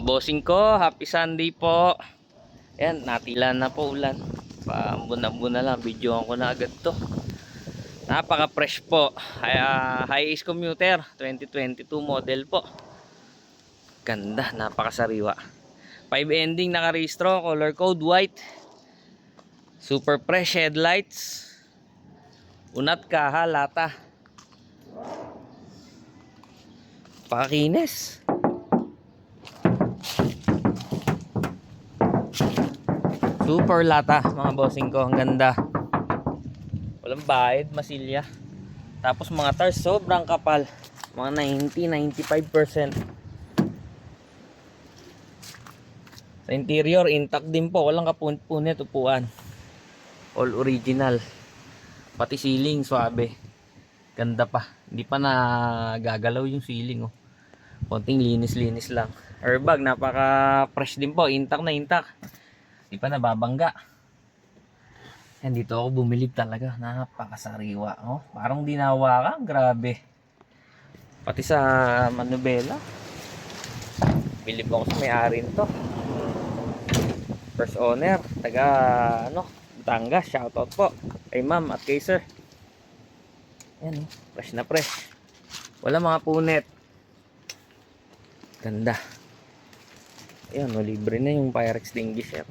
bossing ko, happy Sunday po. Ayan, natilan na po ulan. Paambun-ambun na lang, videoan ko na agad to. Napaka fresh po. Hi-Ace Commuter 2022 model po. Ganda, napakasariwa. 5 ending nakarehistro, color code white. Super fresh headlights. Unat kaha, lata. Pakinis. Super lata mga bossing ko, ang ganda. Walang bayad, masilya. Tapos mga tires sobrang kapal. Mga 90-95%. Sa interior, intact din po. Walang kapunit-punit, upuan. All original. Pati ceiling, swabe. Ganda pa. Hindi pa nagagalaw yung ceiling. Oh. Konting linis-linis lang. Airbag, napaka-fresh din po. Intact na intact. Hindi pa nababangga. Yan, dito ako bumilib talaga. Napakasariwa. Oh. Parang dinawa ka. Grabe. Pati sa manubela. Bilib ako sa may-ari nito. First owner. Taga, Batangas. Shoutout po. Kay ma'am at kay sir. Yan, fresh na fresh. Wala mga punit. Ganda. Ayan, libre na yung fire extinguisher.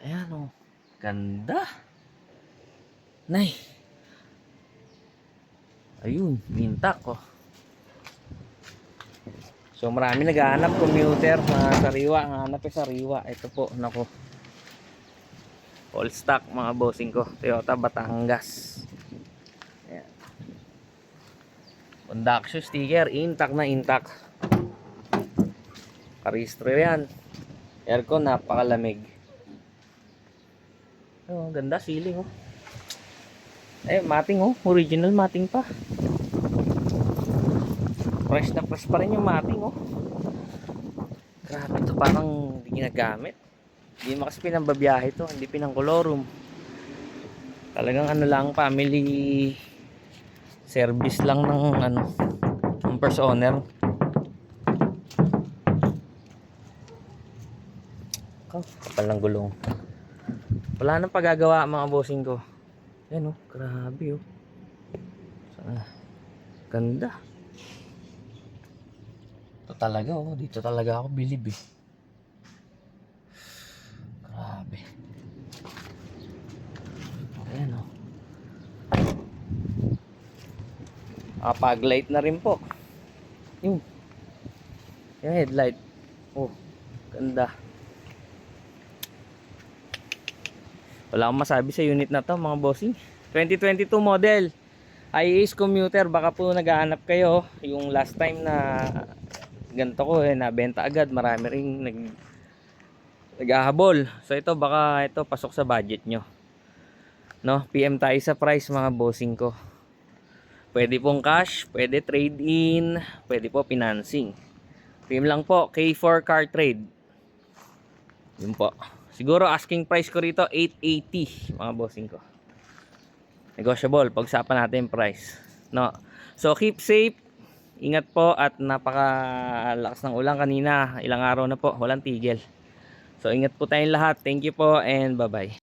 Ayan, ganda. Nay. Ayun, mintak ko. So marami naghahanap commuter mga sariwa, hanap sariwa. Ito po, nako. All stock mga bossing ko. Toyota Batangas. Ayan. Conduction sticker, intact na intact. Karistro yan. Aircon, napakalamig. Oh, ganda ceiling oh. Eh, mating oh, original mating pa. Fresh na fresh pa rin yung mating oh. Grabe to, parang hindi ginagamit. Hindi mo kasi pinambabiyahe to, hindi pinangkolorum. Talagang ano lang, family service lang ng ng first owner. Kapal ng gulong. Wala nang pagagawa mga bossing ko. Yan oh, grabe oh. Ganda. Ito talaga oh, dito talaga ako bilib eh. Grabe. Ayan oh. Pag-light na rin po. Yung headlight. Oh, ganda. Wala akong masabi sa unit na to mga bossing. 2022 model Hi-Ace Commuter. Baka po naghahanap kayo. Yung last time na ganito ko nabenta agad. Marami ring naghahabol. So ito baka ito pasok sa budget nyo. No? PM tayo sa price mga bossing ko. Pwede pong cash, pwede trade in, pwede po financing. PM lang po, K4 car trade. Yun po. Siguro asking price ko rito 880 mga bossing ko. Negotiable, pag-usapan natin price. No. So keep safe. Ingat po at napakalakas ng ulan kanina. Ilang araw na po, walang tigil. So ingat po tayong lahat. Thank you po and bye-bye.